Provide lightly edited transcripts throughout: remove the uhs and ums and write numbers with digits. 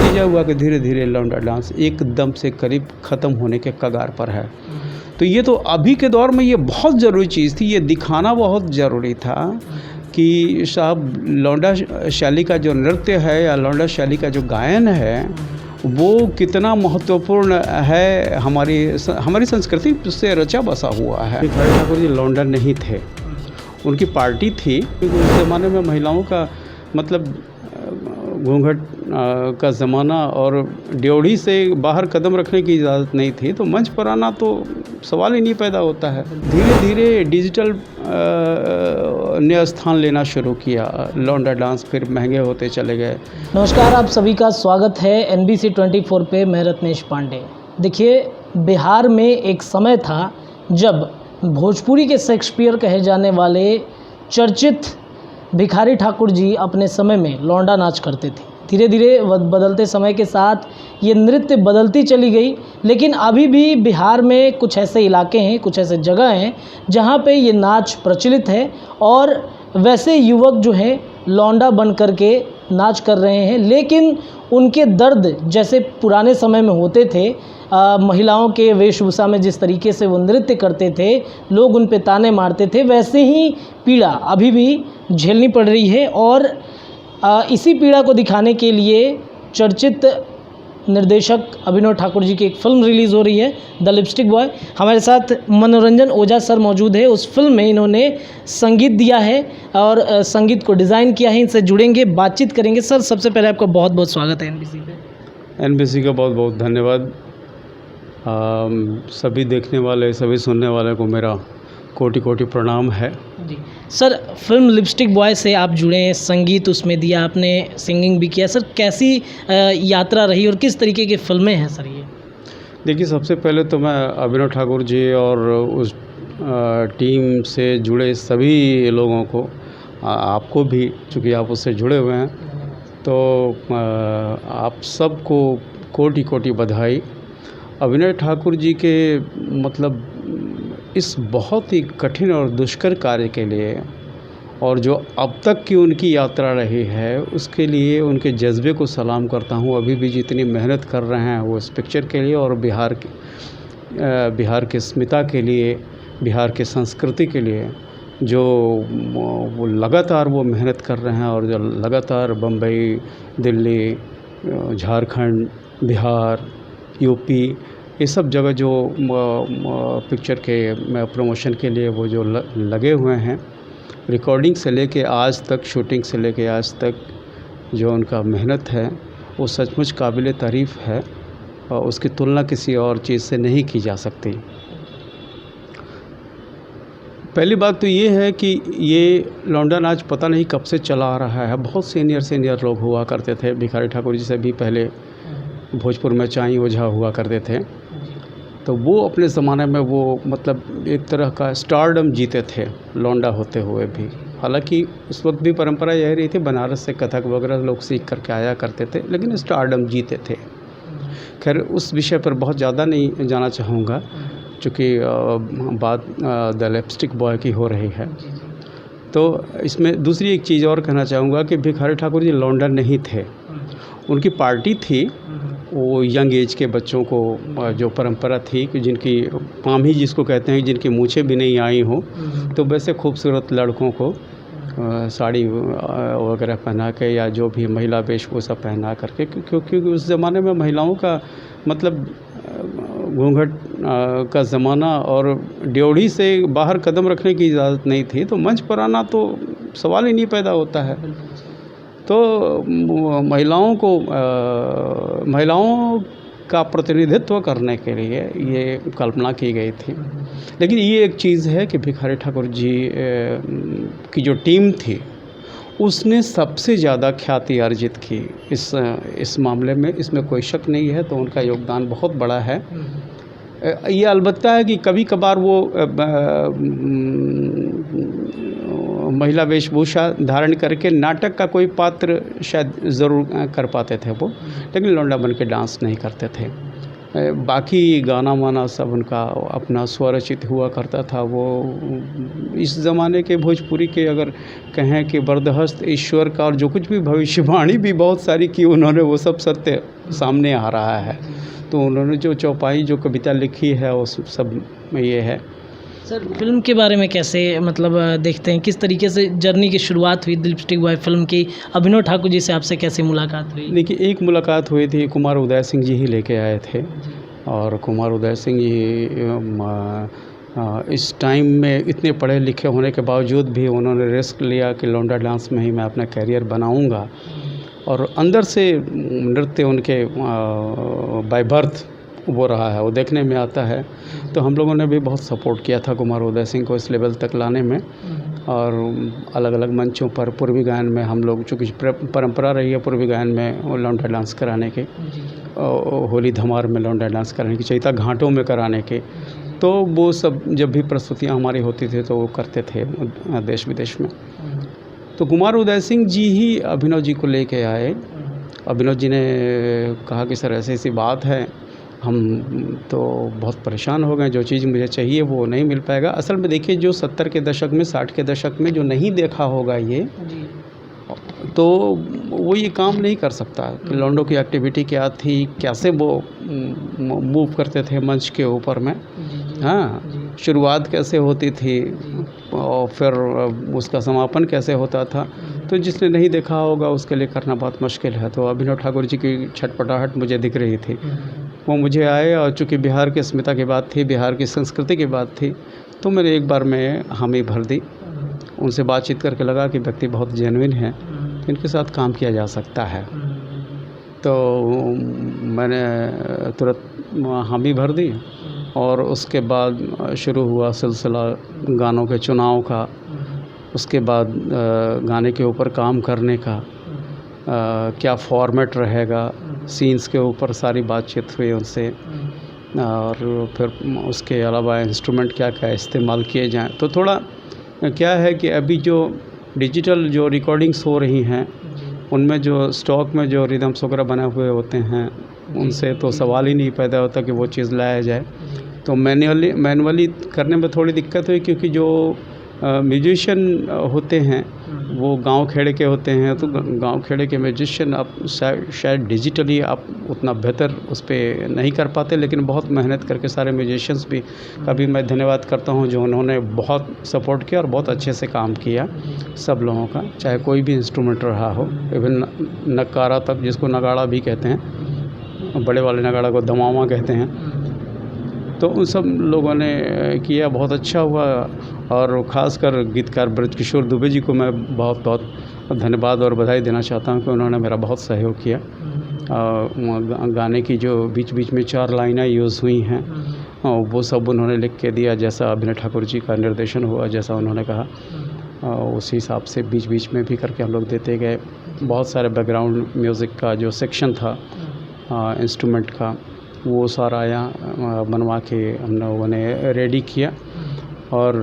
नतीजा हुआ कि धीरे धीरे लौंडा डांस एकदम से करीब ख़त्म होने के कगार पर है। तो ये तो अभी के दौर में ये बहुत ज़रूरी चीज़ थी, ये दिखाना बहुत ज़रूरी था कि साहब लौंडा शैली का जो नृत्य है या लौंडा शैली का जो गायन है वो कितना महत्वपूर्ण है, हमारी संस्कृति से रचा बसा हुआ है। भिखारी ठाकुर जी लौंडा नहीं थे, उनकी पार्टी थी। उस ज़माने में महिलाओं का मतलब घूंघट का ज़माना और ड्योढ़ी से बाहर कदम रखने की इजाज़त नहीं थी, तो मंच पर आना तो सवाल ही नहीं पैदा होता है। धीरे धीरे डिजिटल ने स्थान लेना शुरू किया, लौंडा डांस फिर महंगे होते चले गए। नमस्कार, आप सभी का स्वागत है NBC 24 पे। मैं रत्नेश पांडे। देखिए, बिहार में एक समय था जब भोजपुरी के शेक्सपियर कहे जाने वाले चर्चित भिखारी ठाकुर जी अपने समय में लौंडा नाच करते थे। धीरे धीरे बदलते समय के साथ ये नृत्य बदलती चली गई, लेकिन अभी भी बिहार में कुछ ऐसे इलाके हैं, कुछ ऐसे जगह हैं जहाँ पे ये नाच प्रचलित है और वैसे युवक जो हैं लौंडा बन कर के नाच कर रहे हैं। लेकिन उनके दर्द जैसे पुराने समय में होते थे, महिलाओं के वेशभूषा में जिस तरीके से वो नृत्य करते थे, लोग उन पे ताने मारते थे, वैसे ही पीड़ा अभी भी झेलनी पड़ रही है। और इसी पीड़ा को दिखाने के लिए चर्चित निर्देशक अभिनव ठाकुर जी की एक फ़िल्म रिलीज़ हो रही है, द लिपस्टिक बॉय। हमारे साथ मनोरंजन ओझा सर मौजूद है। उस फिल्म में इन्होंने संगीत दिया है और संगीत को डिज़ाइन किया है। इनसे जुड़ेंगे, बातचीत करेंगे। सर, सबसे पहले आपका बहुत बहुत स्वागत है NBC पे। NBC का बहुत बहुत धन्यवाद। सभी देखने वाले, सभी सुनने वाले को मेरा कोटि कोटि प्रणाम है जी। सर, फिल्म लिपस्टिक बॉय से आप जुड़े हैं, संगीत उसमें दिया आपने, सिंगिंग भी किया। सर, कैसी यात्रा रही और किस तरीके की फ़िल्में हैं सर ये? देखिए, सबसे पहले तो मैं अभिनव ठाकुर जी और उस टीम से जुड़े सभी लोगों को, आपको भी, चूँकि आप उससे जुड़े हुए हैं, तो आप सबको कोटि कोटि बधाई। अभिनव ठाकुर जी के मतलब इस बहुत ही कठिन और दुष्कर कार्य के लिए और जो अब तक की उनकी यात्रा रही है उसके लिए उनके जज्बे को सलाम करता हूँ। अभी भी जितनी मेहनत कर रहे हैं वो इस पिक्चर के लिए और बिहार के अस्मिता के लिए, बिहार के संस्कृति के लिए, जो वो लगातार वो मेहनत कर रहे हैं और जो लगातार बम्बई, दिल्ली, झारखंड, बिहार, यूपी, ये सब जगह जो पिक्चर के प्रमोशन के लिए वो जो लगे हुए हैं, रिकॉर्डिंग से लेके आज तक, शूटिंग से लेके आज तक जो उनका मेहनत है वो सचमुच काबिल तारीफ़ है और उसकी तुलना किसी और चीज़ से नहीं की जा सकती। पहली बात तो ये है कि ये लौंडा नाच पता नहीं कब से चला आ रहा है। बहुत सीनियर लोग हुआ करते थे। भिखारी ठाकुर जी से भी पहले भोजपुर में चाई ओझा हुआ करते थे, तो वो अपने ज़माने में वो मतलब एक तरह का स्टारडम जीते थे लौंडा होते हुए भी। हालांकि उस वक्त भी परंपरा यही रही थी, बनारस से कथक वगैरह लोग सीख करके आया करते थे, लेकिन स्टारडम जीते थे। खैर, उस विषय पर बहुत ज़्यादा नहीं जाना चाहूँगा, चूँकि बात द लिपस्टिक बॉय की हो रही है। तो इसमें दूसरी एक चीज़ और कहना चाहूँगा कि भिखारी ठाकुर जी लौंडा नहीं थे, उनकी पार्टी थी। वो यंग एज के बच्चों को जो परंपरा थी कि जिनकी पामी जिसको कहते हैं, जिनकी मूछें भी नहीं आई हों, तो वैसे खूबसूरत लड़कों को साड़ी वगैरह पहना के या जो भी महिला वेशभूषा पहना करके, क्योंकि उस ज़माने में महिलाओं का मतलब घूंघट का ज़माना और ड्योढ़ी से बाहर कदम रखने की इजाज़त नहीं थी, तो मंच पर आना तो सवाल ही नहीं पैदा होता है। तो महिलाओं का प्रतिनिधित्व करने के लिए ये कल्पना की गई थी। लेकिन ये एक चीज़ है कि भिखारी ठाकुर जी की जो टीम थी उसने सबसे ज़्यादा ख्याति अर्जित की इस मामले में, इसमें कोई शक नहीं है। तो उनका योगदान बहुत बड़ा है। ये अलबत्ता है कि कभी कभार वो महिला वेशभूषा धारण करके नाटक का कोई पात्र शायद ज़रूर कर पाते थे वो, लेकिन लौंडा बन के डांस नहीं करते थे। बाकी गाना वाना सब उनका अपना स्वरचित हुआ करता था। वो इस ज़माने के भोजपुरी के अगर कहें कि बर्दहस्त ईश्वर का और जो कुछ भी भविष्यवाणी भी बहुत सारी की उन्होंने, वो सब सत्य सामने आ रहा है। तो उन्होंने जो चौपाई जो कविता लिखी है वो सब में ये है। सर फिल्म के बारे में कैसे मतलब देखते हैं, किस तरीके से जर्नी की शुरुआत हुई लिपस्टिक बॉय फिल्म की? अभिनव ठाकुर जी से आपसे कैसे मुलाकात हुई? देखिए, एक मुलाकात हुई थी, कुमार उदय सिंह जी ही लेके आए थे। और कुमार उदय सिंह जी इस टाइम में इतने पढ़े लिखे होने के बावजूद भी उन्होंने रिस्क लिया कि लौंडा डांस में ही मैं अपना करियर बनाऊंगा। और अंदर से नृत्य उनके बाय बर्थ वो रहा है, वो देखने में आता है। तो हम लोगों ने भी बहुत सपोर्ट किया था कुमार उदय सिंह को इस लेवल तक लाने में। और अलग अलग मंचों पर पूर्वी गायन में हम लोग, चूँकि परंपरा रही है पूर्वी गायन में लौंडा डांस कराने के, होली धमार में लौंडा डांस कराने की, चैता घाटों में कराने के, तो वो सब जब भी प्रस्तुतियाँ हमारी होती थी तो वो करते थे देश विदेश में। तो कुमार उदय सिंह जी ही अभिनव जी को लेके आए। अभिनव जी ने कहा कि सर ऐसी ऐसी बात है, हम तो बहुत परेशान हो गए, जो चीज़ मुझे चाहिए वो नहीं मिल पाएगा। असल में देखिए, जो 70 के दशक में 60 के दशक में जो नहीं देखा होगा ये, तो वो ये काम नहीं कर सकता कि लौंडों की एक्टिविटी क्या थी, कैसे वो मूव करते थे मंच के ऊपर में, हाँ, शुरुआत कैसे होती थी और फिर उसका समापन कैसे होता था। तो जिसने नहीं देखा होगा उसके लिए करना बहुत मुश्किल है। तो अभिनव ठाकुर जी की छटपटाहट मुझे दिख रही थी। वो मुझे आए और चूँकि बिहार की अस्मिता की बात थी, बिहार की संस्कृति की बात थी, तो मैंने एक बार में हामी भर दी। उनसे बातचीत करके लगा कि व्यक्ति बहुत जेन्युइन है, इनके साथ काम किया जा सकता है। तो मैंने तुरंत हामी भर दी और उसके बाद शुरू हुआ सिलसिला गानों के चुनाव का। उसके बाद गाने के ऊपर काम करने का, क्या फॉर्मेट रहेगा, सीन्स के ऊपर सारी बातचीत हुई उनसे। और फिर उसके अलावा इंस्ट्रूमेंट क्या क्या इस्तेमाल किए जाएं। तो थोड़ा क्या है कि अभी जो डिजिटल जो रिकॉर्डिंग्स हो रही हैं, उनमें जो स्टॉक में जो रिदम्स वगैरह बने हुए होते हैं, उनसे तो सवाल ही नहीं पैदा होता कि वो चीज़ लाया जाए। तो मैनुअली करने में थोड़ी दिक्कत हुई, क्योंकि जो म्यूजिशियन होते हैं वो गांव खेड़े के होते हैं। तो गांव खेड़े के म्यूजिशियन आप शायद डिजिटली आप उतना बेहतर उस पर नहीं कर पाते, लेकिन बहुत मेहनत करके सारे म्यूजिशियंस भी का भी मैं धन्यवाद करता हूं, जो उन्होंने बहुत सपोर्ट किया और बहुत अच्छे से काम किया सब लोगों का, चाहे कोई भी इंस्ट्रूमेंट रहा हो, इवन नगाड़ा तक, जिसको नगाड़ा भी कहते हैं, बड़े वाले नगाड़ा को दमामा कहते हैं। तो उन सब लोगों ने किया, बहुत अच्छा हुआ। और ख़ासकर गीतकार ब्रजकिशोर दुबे जी को मैं बहुत बहुत धन्यवाद और बधाई देना चाहता हूं कि उन्होंने मेरा बहुत सहयोग किया। गाने की जो बीच बीच में 4 लाइनें यूज़ हुई हैं, वो सब उन्होंने लिख के दिया, जैसा अभिनव ठाकुर जी का निर्देशन हुआ, जैसा उन्होंने कहा, उसी हिसाब से बीच बीच में भी करके हम लोग देते गए। बहुत सारे बैकग्राउंड म्यूज़िक का जो सेक्शन था इंस्ट्रूमेंट का, वो सारा यहाँ बनवा के हम लोगों ने रेडी किया। और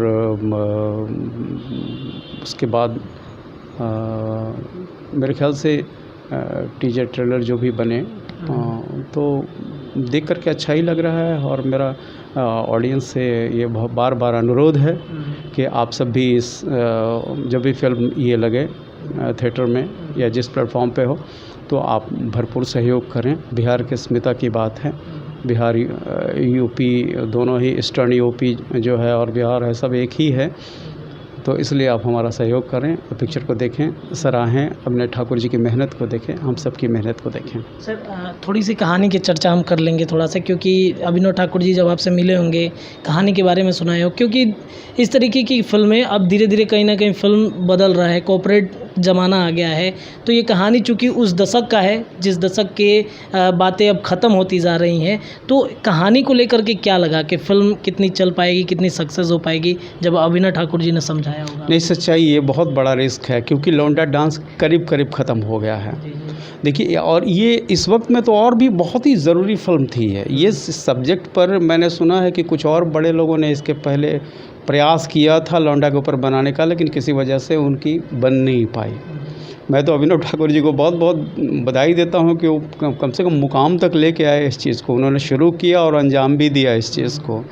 उसके बाद मेरे ख्याल से टीजर ट्रेलर जो भी बने, तो देख कर के अच्छा ही लग रहा है। और मेरा ऑडियंस से ये बहुत बार बार अनुरोध है कि आप सब भी इस जब भी फिल्म ये लगे थिएटर में या जिस प्लेटफॉर्म पे हो, तो आप भरपूर सहयोग करें। बिहार की अस्मिता की बात है, बिहार यूपी दोनों ही, ईस्टर्न यूपी जो है और बिहार है, सब एक ही है। तो इसलिए आप हमारा सहयोग करें, पिक्चर को देखें, सराहें, अभिनव ठाकुर जी की मेहनत को देखें, हम सब की मेहनत को देखें। सर थोड़ी सी कहानी की चर्चा हम कर लेंगे थोड़ा सा, क्योंकि अभिनव ठाकुर जी जब आपसे मिले होंगे, कहानी के बारे में सुनाए हो, क्योंकि इस तरीके की फ़िल्में अब धीरे धीरे कहीं ना कहीं फ़िल्म बदल रहा है, कॉर्पोरेट ज़माना आ गया है। तो ये कहानी चूँकि उस दशक का है जिस दशक के बातें अब ख़त्म होती जा रही हैं, तो कहानी को लेकर के क्या लगा कि फ़िल्म कितनी चल पाएगी, कितनी सक्सेस हो पाएगी, जब अभिनव ठाकुर जी ने समझाया होगा? नहीं, सच्चाई ये बहुत बड़ा रिस्क है, क्योंकि लौंडा डांस करीब करीब ख़त्म हो गया है। देखिए, और ये इस वक्त में तो और भी बहुत ही ज़रूरी फ़िल्म थी है। ये सब्जेक्ट पर मैंने सुना है कि कुछ और बड़े लोगों ने इसके पहले प्रयास किया था लौंडा के ऊपर बनाने का, लेकिन किसी वजह से उनकी बन नहीं पाई। मैं तो अभिनव ठाकुर जी को बहुत बहुत बधाई देता हूँ कि वो कम से कम मुकाम तक लेके आए इस चीज़ को। उन्होंने शुरू किया और अंजाम भी दिया इस चीज़ को।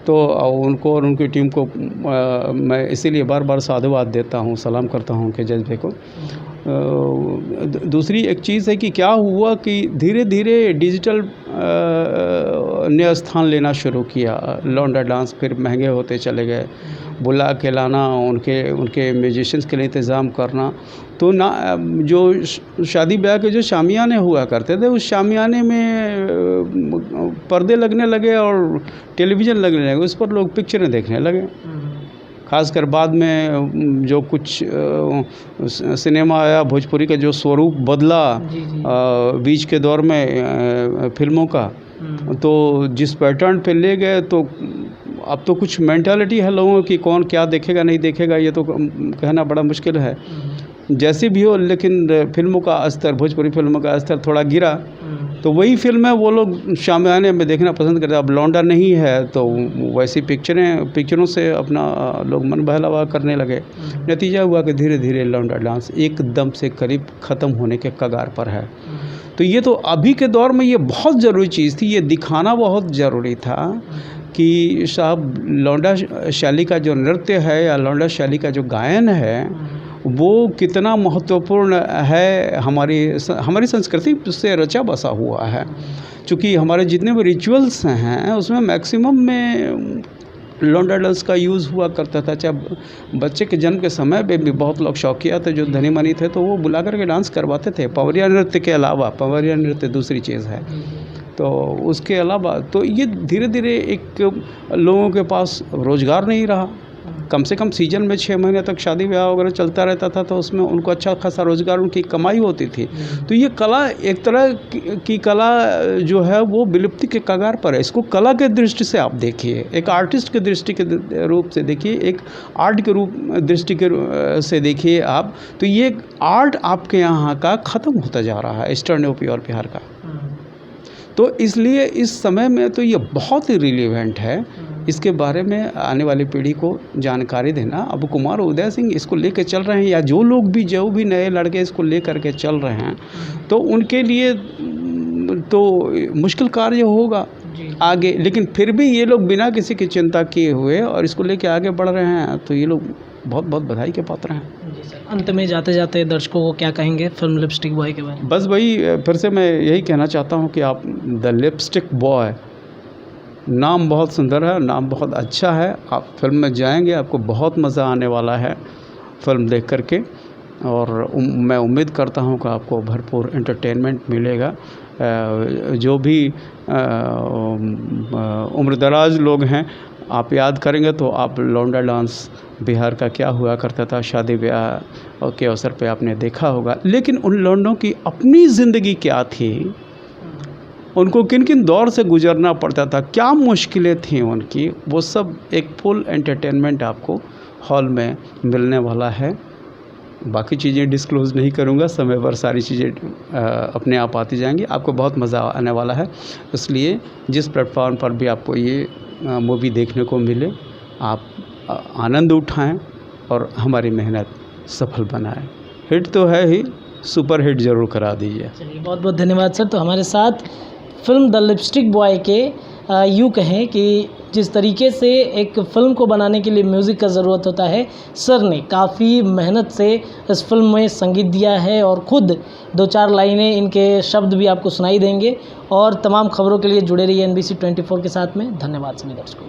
तो उनको और उनकी टीम को मैं इसीलिए बार बार साधुवाद देता हूँ, सलाम करता हूँ उनके जज्बे को। दूसरी एक चीज़ है कि क्या हुआ कि धीरे धीरे डिजिटल ने स्थान लेना शुरू किया। लौंडा डांस फिर महंगे होते चले गए, बुला के लाना, उनके म्यूजिशियंस के लिए इंतज़ाम करना। तो ना जो शादी ब्याह के जो शामियाने हुआ करते थे, उस शामियाने में पर्दे लगने लगे और टेलीविज़न लगने लगे, उस पर लोग पिक्चरें देखने लगे। खासकर बाद में जो कुछ सिनेमा आया, भोजपुरी का जो स्वरूप बदला बीच के दौर में फिल्मों का, तो जिस पैटर्न पे ले गए, तो अब तो कुछ मेंटालिटी है लोगों की, कौन क्या देखेगा नहीं देखेगा ये तो कहना बड़ा मुश्किल है। जैसे भी हो, लेकिन फिल्मों का स्तर, भोजपुरी फिल्मों का स्तर थोड़ा गिरा, तो वही फिल्में वो लोग शामियाने में देखना पसंद करते हैं। अब लौंडा नहीं है तो वैसी पिक्चरों से अपना लोग मन बहलावा करने लगे। नतीजा हुआ कि धीरे धीरे लौंडा डांस एकदम से करीब ख़त्म होने के कगार पर है। तो ये तो अभी के दौर में ये बहुत ज़रूरी चीज़ थी, ये दिखाना बहुत ज़रूरी था कि साहब लौंडा शैली का जो नृत्य है या लौंडा शैली का जो गायन है वो कितना महत्वपूर्ण है, हमारी संस्कृति से रचा बसा हुआ है। चूँकि हमारे जितने भी रिचुअल्स हैं उसमें मैक्सिमम में लौंडा डांस का यूज़ हुआ करता था। चाहे बच्चे के जन्म के समय पे भी बहुत लोग शौकिया थे, जो धनी मनी थे, तो वो बुला करके डांस करवाते थे। पवरिया नृत्य के अलावा, पवरिया नृत्य दूसरी चीज़ है, तो उसके अलावा तो ये धीरे धीरे एक लोगों के पास रोज़गार नहीं रहा। कम से कम सीजन में 6 महीने तक शादी ब्याह वगैरह चलता रहता था, तो उसमें उनको अच्छा खासा रोज़गार, उनकी कमाई होती थी। तो ये कला एक तरह की कला जो है वो विलुप्ति के कगार पर है। इसको कला के दृष्टि से आप देखिए, एक आर्टिस्ट के दृष्टि के रूप से देखिए, एक आर्ट के रूप दृष्टि के से देखिए आप, तो ये आर्ट आपके यहाँ का ख़त्म होता जा रहा है, ईस्टर्न यूपी और बिहार का। तो इसलिए इस समय में तो ये बहुत ही रिलेवेंट है, इसके बारे में आने वाली पीढ़ी को जानकारी देना। अब कुमार उदय सिंह इसको लेकर चल रहे हैं, या जो भी नए लड़के इसको लेकर के चल रहे हैं, तो उनके लिए तो मुश्किल कार्य होगा आगे, लेकिन फिर भी ये लोग बिना किसी की चिंता किए हुए और इसको लेकर आगे बढ़ रहे हैं, तो ये लोग बहुत बहुत बधाई के पात्र हैं। अंत में जाते जाते दर्शकों को क्या कहेंगे फिल्म लिपस्टिक बॉय के बारे में? बस वही फिर से मैं यही कहना चाहता हूँ कि आप द लिपस्टिक बॉय, नाम बहुत सुंदर है, नाम बहुत अच्छा है। आप फिल्म में जाएंगे, आपको बहुत मज़ा आने वाला है फिल्म देख करके, और मैं उम्मीद करता हूँ कि आपको भरपूर एंटरटेनमेंट मिलेगा। जो भी उम्रदराज लोग हैं, आप याद करेंगे तो आप लौंडा डांस बिहार का क्या हुआ करता था, शादी ब्याह के अवसर पे आपने देखा होगा। लेकिन उन लौंडों की अपनी ज़िंदगी क्या थी, उनको किन किन दौर से गुजरना पड़ता था, क्या मुश्किलें थी उनकी, वो सब एक फुल एंटरटेनमेंट आपको हॉल में मिलने वाला है। बाकी चीज़ें डिस्क्लोज़ नहीं करूँगा, समय पर सारी चीज़ें अपने आप आती जाएंगी, आपको बहुत मज़ा आने वाला है। इसलिए जिस प्लेटफॉर्म पर भी आपको ये मूवी देखने को मिले, आप आनंद उठाएं और हमारी मेहनत सफल बनाएं। हिट तो है ही, सुपर हिट ज़रूर करा दीजिए। चलिए, बहुत बहुत धन्यवाद सर। तो हमारे साथ फिल्म द लिपस्टिक बॉय के यूँ कहें कि जिस तरीके से एक फ़िल्म को बनाने के लिए म्यूज़िक का ज़रूरत होता है, सर ने काफ़ी मेहनत से इस फिल्म में संगीत दिया है और ख़ुद 2-4 लाइनें, इनके शब्द भी आपको सुनाई देंगे। और तमाम खबरों के लिए जुड़े रहिए NBC 24 के साथ में। धन्यवाद सभी दर्शकों।